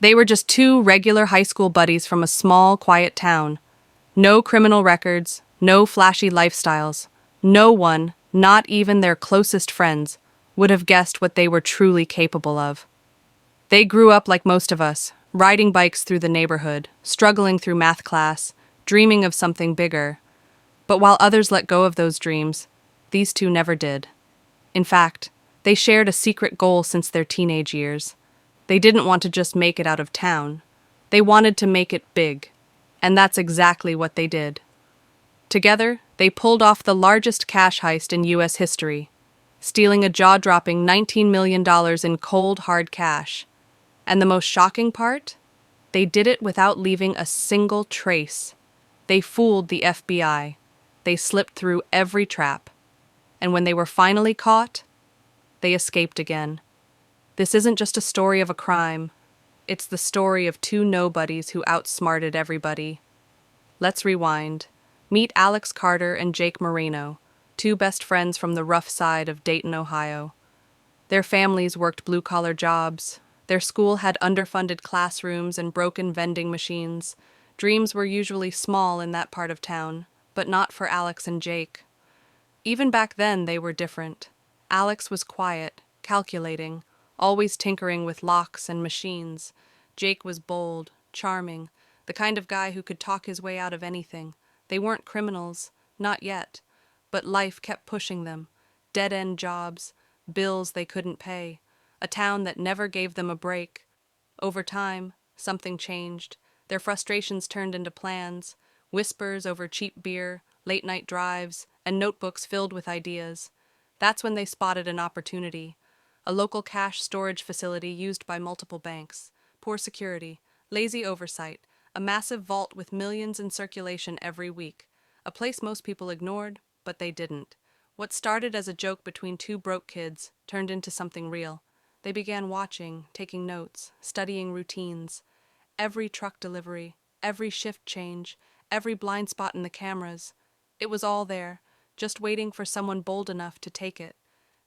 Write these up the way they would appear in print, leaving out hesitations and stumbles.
They were just two regular high school buddies from a small, quiet town. No criminal records, no flashy lifestyles. No one, not even their closest friends, would have guessed what they were truly capable of. They grew up like most of us, riding bikes through the neighborhood, struggling through math class, dreaming of something bigger. But while others let go of those dreams, these two never did. In fact, they shared a secret goal since their teenage years. They didn't want to just make it out of town. They wanted to make it big. And that's exactly what they did. Together, they pulled off the largest cash heist in U.S. history, stealing a jaw-dropping $19 million in cold, hard cash. And the most shocking part? They did it without leaving a single trace. They fooled the FBI. They slipped through every trap. And when they were finally caught, they escaped again. This isn't just a story of a crime. It's the story of two nobodies who outsmarted everybody. Let's rewind. Meet Alex Carter and Jake Moreno, two best friends from the rough side of Dayton, Ohio. Their families worked blue-collar jobs. Their school had underfunded classrooms and broken vending machines. Dreams were usually small in that part of town, but not for Alex and Jake. Even back then, they were different. Alex was quiet, calculating, always tinkering with locks and machines. Jake was bold, charming, the kind of guy who could talk his way out of anything. They weren't criminals, not yet, but life kept pushing them. Dead-end jobs, bills they couldn't pay, a town that never gave them a break. Over time, something changed. Their frustrations turned into plans, whispers over cheap beer, late-night drives, and notebooks filled with ideas. That's when they spotted an opportunity. A local cash storage facility used by multiple banks. Poor security, lazy oversight, a massive vault with millions in circulation every week. A place most people ignored, but they didn't. What started as a joke between two broke kids turned into something real. They began watching, taking notes, studying routines. Every truck delivery, every shift change, every blind spot in the cameras. It was all there, just waiting for someone bold enough to take it.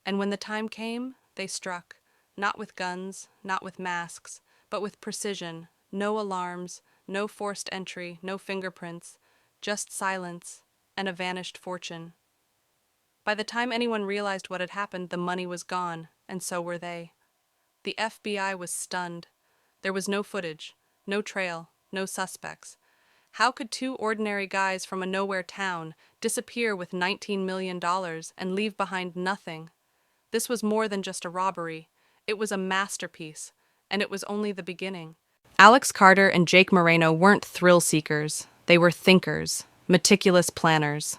And when the time came, they struck. Not with guns, not with masks, but with precision. No alarms, no forced entry, no fingerprints, just silence and a vanished fortune. By the time anyone realized what had happened, the money was gone, and so were they. The FBI was stunned. There was no footage, no trail, no suspects. How could two ordinary guys from a nowhere town disappear with $19 million and leave behind nothing? This was more than just a robbery. It was a masterpiece, and it was only the beginning. Alex Carter and Jake Moreno weren't thrill seekers. They were thinkers, meticulous planners.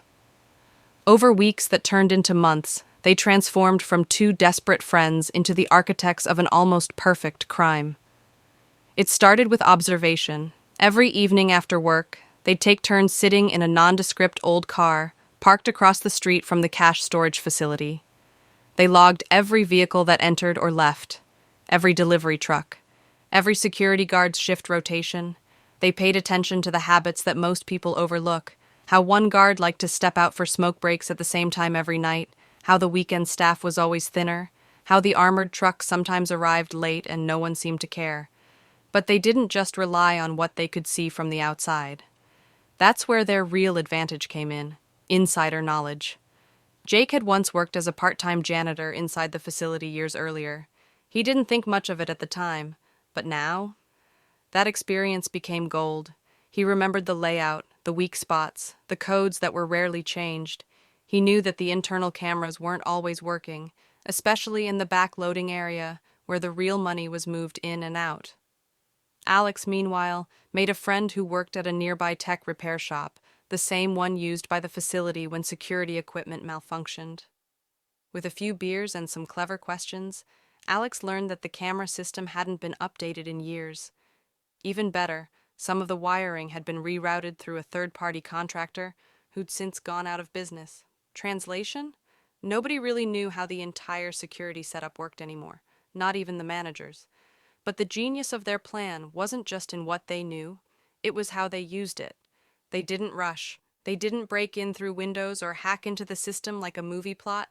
Over weeks that turned into months, they transformed from two desperate friends into the architects of an almost perfect crime. It started with observation. Every evening after work, they'd take turns sitting in a nondescript old car parked across the street from the cash storage facility. They logged every vehicle that entered or left, every delivery truck, every security guard's shift rotation. They paid attention to the habits that most people overlook, how one guard liked to step out for smoke breaks at the same time every night, how the weekend staff was always thinner, how the armored truck sometimes arrived late and no one seemed to care. But they didn't just rely on what they could see from the outside. That's where their real advantage came in, insider knowledge. Jake had once worked as a part-time janitor inside the facility years earlier. He didn't think much of it at the time, but now? That experience became gold. He remembered the layout, the weak spots, the codes that were rarely changed. He knew that the internal cameras weren't always working, especially in the back loading area where the real money was moved in and out. Alex, meanwhile, made a friend who worked at a nearby tech repair shop, the same one used by the facility when security equipment malfunctioned. With a few beers and some clever questions, Alex learned that the camera system hadn't been updated in years. Even better, some of the wiring had been rerouted through a third-party contractor who'd since gone out of business. Translation? Nobody really knew how the entire security setup worked anymore, not even the managers. But the genius of their plan wasn't just in what they knew, it was how they used it. They didn't rush. They didn't break in through windows or hack into the system like a movie plot.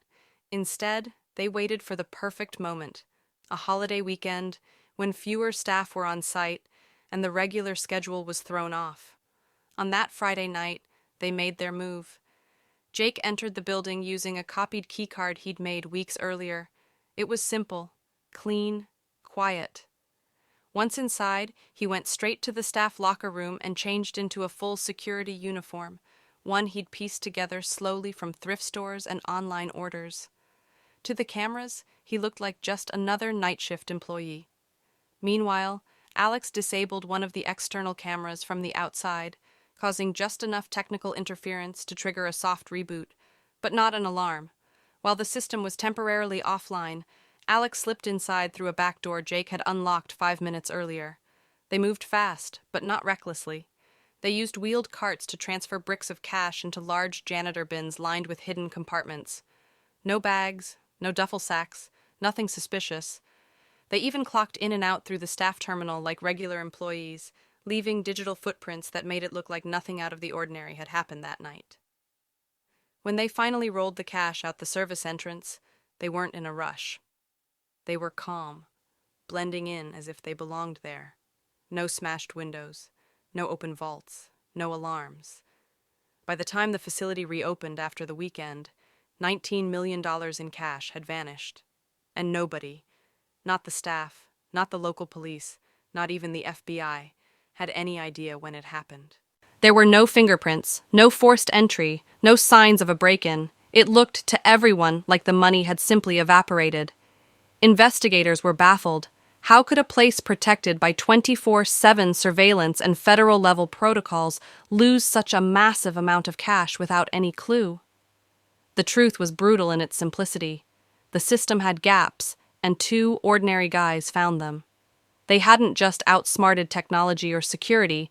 Instead, they waited for the perfect moment. A holiday weekend, when fewer staff were on site and the regular schedule was thrown off. On that Friday night, they made their move. Jake entered the building using a copied keycard he'd made weeks earlier. It was simple, clean, quiet. Once inside, he went straight to the staff locker room and changed into a full security uniform, one he'd pieced together slowly from thrift stores and online orders. To the cameras, he looked like just another night shift employee. Meanwhile, Alex disabled one of the external cameras from the outside, causing just enough technical interference to trigger a soft reboot, but not an alarm. While the system was temporarily offline, Alex slipped inside through a back door Jake had unlocked 5 minutes earlier. They moved fast, but not recklessly. They used wheeled carts to transfer bricks of cash into large janitor bins lined with hidden compartments. No bags, no duffel sacks, nothing suspicious. They even clocked in and out through the staff terminal like regular employees, leaving digital footprints that made it look like nothing out of the ordinary had happened that night. When they finally rolled the cash out the service entrance, they weren't in a rush. They were calm, blending in as if they belonged there. No smashed windows, no open vaults, no alarms. By the time the facility reopened after the weekend, $19 million in cash had vanished. And nobody, not the staff, not the local police, not even the FBI, had any idea when it happened. There were no fingerprints, no forced entry, no signs of a break-in. It looked to everyone like the money had simply evaporated. Investigators were baffled. How could a place protected by 24/7 surveillance and federal-level protocols lose such a massive amount of cash without any clue? The truth was brutal in its simplicity. The system had gaps, and two ordinary guys found them. They hadn't just outsmarted technology or security,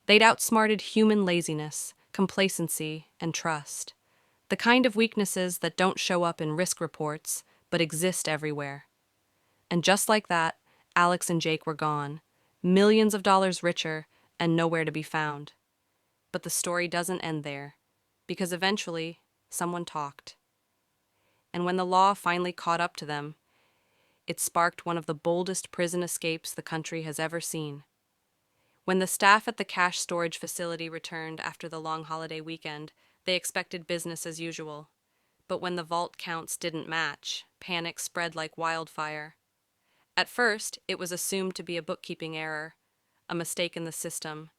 they'd outsmarted human laziness, complacency, and trust. The kind of weaknesses that don't show up in risk reports, but exist everywhere. And just like that, Alex and Jake were gone, millions of dollars richer, and nowhere to be found. But the story doesn't end there, because eventually, someone talked. And when the law finally caught up to them, it sparked one of the boldest prison escapes the country has ever seen. When the staff at the cash storage facility returned after the long holiday weekend, they expected business as usual. But when the vault counts didn't match, panic spread like wildfire. At first, it was assumed to be a bookkeeping error, a mistake in the system.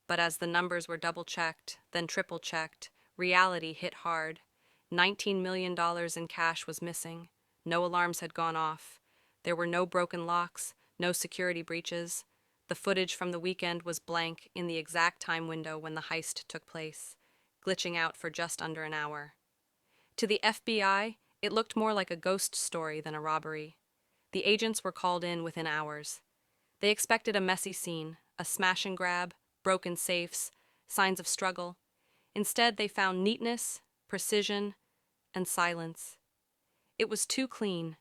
But as the numbers were double-checked, then triple-checked, reality hit hard. $19 million in cash was missing. No alarms had gone off. There were no broken locks, no security breaches. The footage from the weekend was blank in the exact time window when the heist took place, glitching out for just under an hour. To the FBI, it looked more like a ghost story than a robbery. The agents were called in within hours. They expected a messy scene, a smash and grab, broken safes, signs of struggle. Instead, they found neatness, precision, and silence. It was too clean,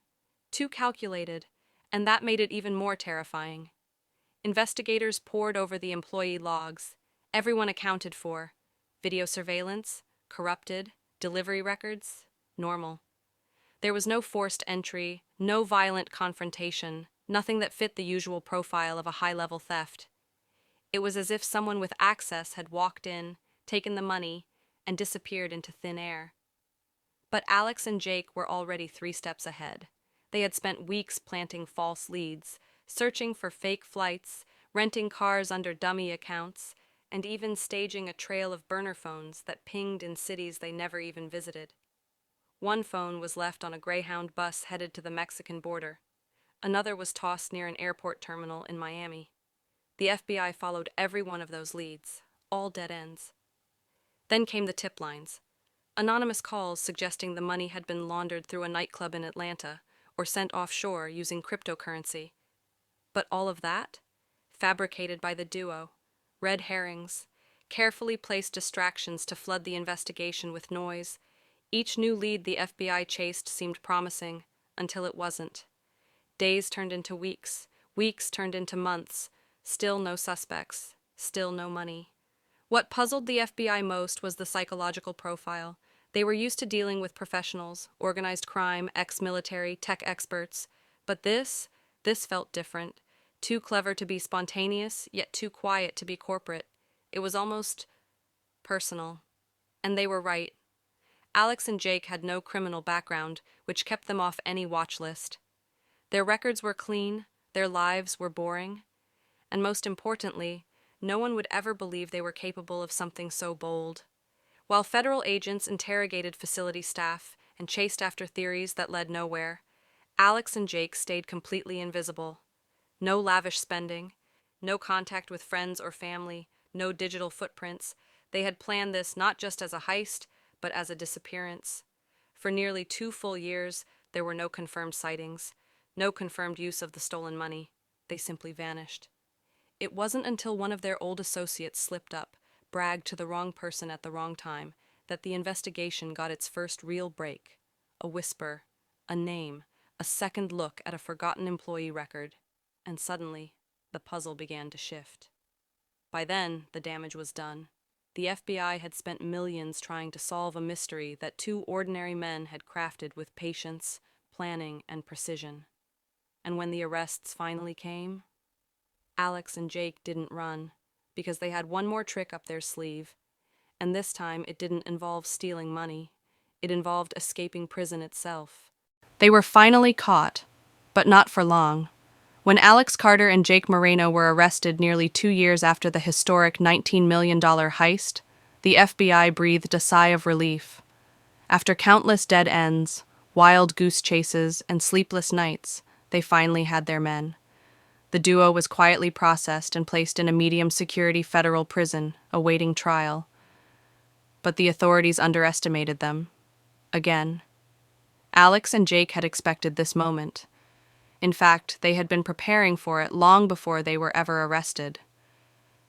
too calculated, and that made it even more terrifying. Investigators pored over the employee logs, everyone accounted for. Video surveillance, corrupted, delivery records, normal. There was no forced entry, no violent confrontation, nothing that fit the usual profile of a high-level theft. It was as if someone with access had walked in, taken the money, and disappeared into thin air. But Alex and Jake were already 3 steps ahead. They had spent weeks planting false leads, searching for fake flights, renting cars under dummy accounts, and even staging a trail of burner phones that pinged in cities they never even visited. One phone was left on a Greyhound bus headed to the Mexican border. Another was tossed near an airport terminal in Miami. The FBI followed every one of those leads, all dead ends. Then came the tip lines. Anonymous calls suggesting the money had been laundered through a nightclub in Atlanta or sent offshore using cryptocurrency. But all of that? Fabricated by the duo. Red herrings. Carefully placed distractions to flood the investigation with noise. Each new lead the FBI chased seemed promising, until it wasn't. Days turned into weeks. Weeks turned into months. Still no suspects. Still no money. What puzzled the FBI most was the psychological profile. They were used to dealing with professionals, organized crime, ex-military, tech experts. But this felt different. Too clever to be spontaneous, yet too quiet to be corporate. It was almost personal. And they were right. Alex and Jake had no criminal background, which kept them off any watch list. Their records were clean, their lives were boring, and most importantly, no one would ever believe they were capable of something so bold. While federal agents interrogated facility staff and chased after theories that led nowhere, Alex and Jake stayed completely invisible. No lavish spending, no contact with friends or family, no digital footprints. They had planned this not just as a heist, but as a disappearance. For nearly 2 full years, there were no confirmed sightings, no confirmed use of the stolen money. They simply vanished. It wasn't until one of their old associates slipped up, bragged to the wrong person at the wrong time, that the investigation got its first real break. A whisper, a name, a second look at a forgotten employee record, and suddenly, the puzzle began to shift. By then, the damage was done. The FBI had spent millions trying to solve a mystery that 2 ordinary men had crafted with patience, planning, and precision. And when the arrests finally came, Alex and Jake didn't run, because they had one more trick up their sleeve, and this time it didn't involve stealing money. It involved escaping prison itself. They were finally caught, but not for long. When Alex Carter and Jake Moreno were arrested nearly 2 years after the historic $19 million heist, the FBI breathed a sigh of relief. After countless dead ends, wild goose chases, and sleepless nights, they finally had their men. The duo was quietly processed and placed in a medium-security federal prison, awaiting trial. But the authorities underestimated them. Again. Alex and Jake had expected this moment. In fact, they had been preparing for it long before they were ever arrested.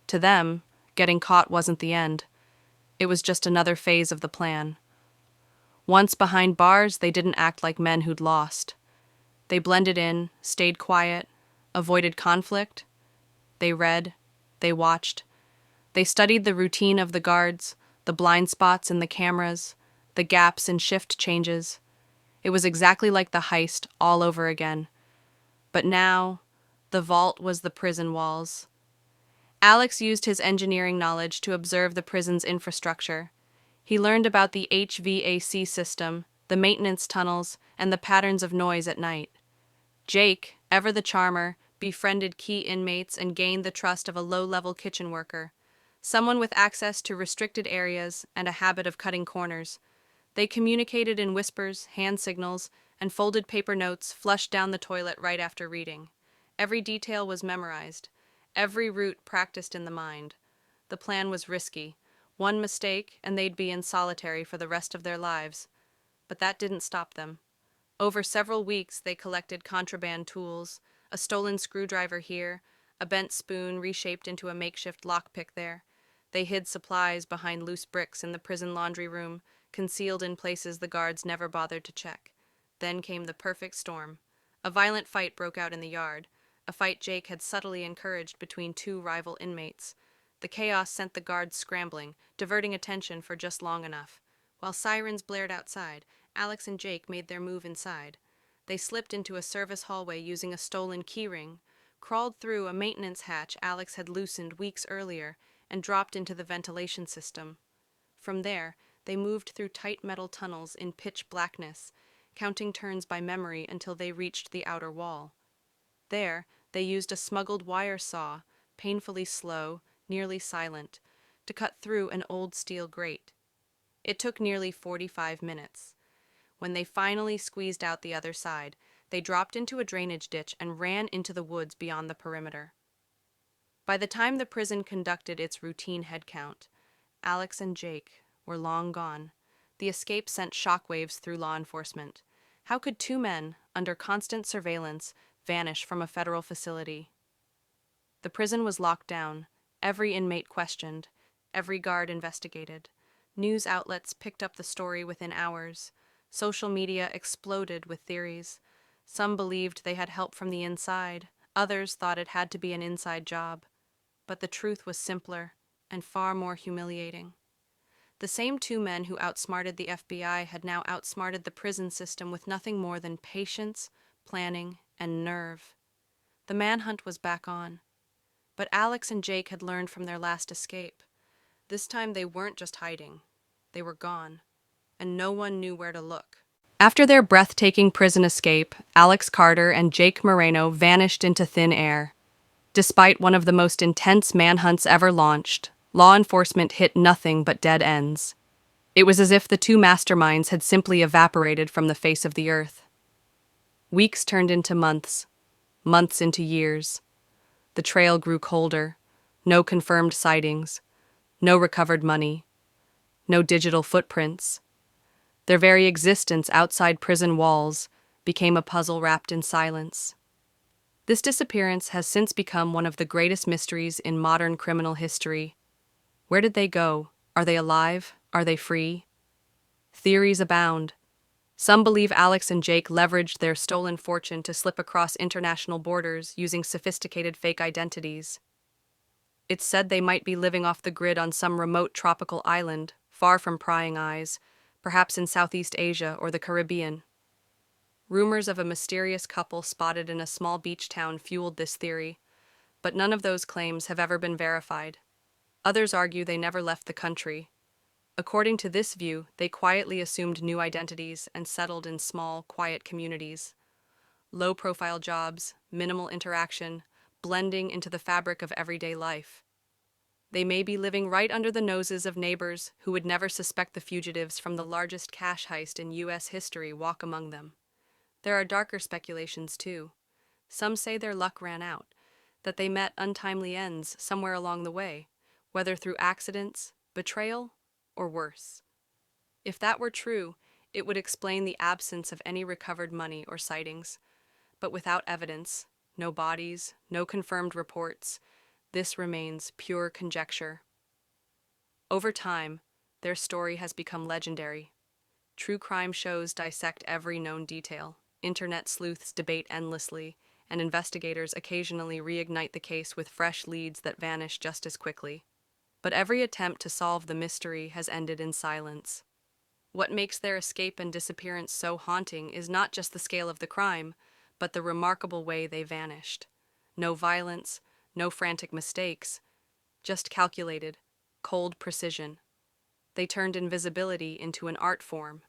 To them, getting caught wasn't the end. It was just another phase of the plan. Once behind bars, they didn't act like men who'd lost. They blended in, stayed quiet, avoided conflict. They read, they watched. They studied the routine of the guards, the blind spots in the cameras, the gaps in shift changes. It was exactly like the heist all over again. But now, the vault was the prison walls. Alex used his engineering knowledge to observe the prison's infrastructure. He learned about the HVAC system, the maintenance tunnels, and the patterns of noise at night. Jake, ever the charmer, befriended key inmates and gained the trust of a low-level kitchen worker, someone with access to restricted areas and a habit of cutting corners. They communicated in whispers, hand signals, and folded paper notes flushed down the toilet right after reading. Every detail was memorized, every route practiced in the mind. The plan was risky. One mistake, and they'd be in solitary for the rest of their lives. But that didn't stop them. Over several weeks, they collected contraband tools, a stolen screwdriver here, a bent spoon reshaped into a makeshift lockpick there. They hid supplies behind loose bricks in the prison laundry room, concealed in places the guards never bothered to check. Then came the perfect storm. A violent fight broke out in the yard, a fight Jake had subtly encouraged between 2 rival inmates. The chaos sent the guards scrambling, diverting attention for just long enough. While sirens blared outside, Alex and Jake made their move inside. They slipped into a service hallway using a stolen keyring, crawled through a maintenance hatch Alex had loosened weeks earlier, and dropped into the ventilation system. From there, they moved through tight metal tunnels in pitch blackness, counting turns by memory until they reached the outer wall. There, they used a smuggled wire saw, painfully slow, nearly silent, to cut through an old steel grate. It took nearly 45 minutes. When they finally squeezed out the other side, they dropped into a drainage ditch and ran into the woods beyond the perimeter. By the time the prison conducted its routine head count, Alex and Jake were long gone. The escape sent shockwaves through law enforcement. How could 2 men, under constant surveillance, vanish from a federal facility? The prison was locked down, every inmate questioned, every guard investigated. News outlets picked up the story within hours. Social media exploded with theories. Some believed they had help from the inside, others thought it had to be an inside job. But the truth was simpler and far more humiliating. The same 2 men who outsmarted the FBI had now outsmarted the prison system with nothing more than patience, planning, and nerve. The manhunt was back on. But Alex and Jake had learned from their last escape. This time they weren't just hiding. They were gone, and no one knew where to look. After their breathtaking prison escape, Alex Carter and Jake Moreno vanished into thin air. Despite one of the most intense manhunts ever launched, law enforcement hit nothing but dead ends. It was as if the two masterminds had simply evaporated from the face of the earth. Weeks turned into months, months into years. The trail grew colder. No confirmed sightings. No recovered money. No digital footprints. Their very existence outside prison walls became a puzzle wrapped in silence. This disappearance has since become one of the greatest mysteries in modern criminal history. Where did they go? Are they alive? Are they free? Theories abound. Some believe Alex and Jake leveraged their stolen fortune to slip across international borders using sophisticated fake identities. It's said they might be living off the grid on some remote tropical island, far from prying eyes, perhaps in Southeast Asia or the Caribbean. Rumors of a mysterious couple spotted in a small beach town fueled this theory, but none of those claims have ever been verified. Others argue they never left the country. According to this view, they quietly assumed new identities and settled in small, quiet communities. Low-profile jobs, minimal interaction, blending into the fabric of everyday life. They may be living right under the noses of neighbors who would never suspect the fugitives from the largest cash heist in U.S. history walk among them. There are darker speculations, too. Some say their luck ran out, that they met untimely ends somewhere along the way, whether through accidents, betrayal, or worse. If that were true, it would explain the absence of any recovered money or sightings. But without evidence, no bodies, no confirmed reports, this remains pure conjecture. Over time, their story has become legendary. True crime shows dissect every known detail. Internet sleuths debate endlessly, and investigators occasionally reignite the case with fresh leads that vanish just as quickly. But every attempt to solve the mystery has ended in silence. What makes their escape and disappearance so haunting is not just the scale of the crime, but the remarkable way they vanished. No violence, no frantic mistakes, just calculated, cold precision. They turned invisibility into an art form.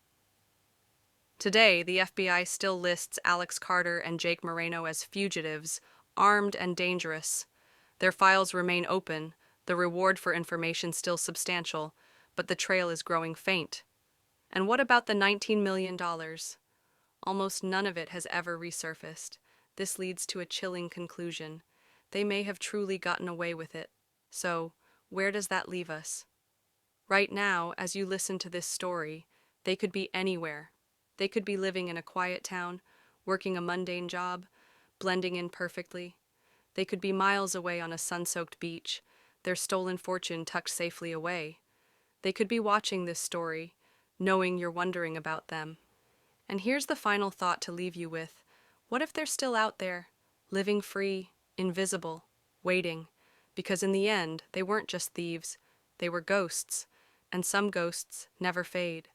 Today, the FBI still lists Alex Carter and Jake Moreno as fugitives, armed and dangerous. Their files remain open, the reward for information still substantial, but the trail is growing faint. And what about the $19 million? Almost none of it has ever resurfaced. This leads to a chilling conclusion. They may have truly gotten away with it. So, where does that leave us? Right now, as you listen to this story, they could be anywhere. They could be living in a quiet town, working a mundane job, blending in perfectly. They could be miles away on a sun-soaked beach, their stolen fortune tucked safely away. They could be watching this story, knowing you're wondering about them. And here's the final thought to leave you with. What if they're still out there, living free, invisible, waiting? Because in the end, they weren't just thieves, they were ghosts, and some ghosts never fade.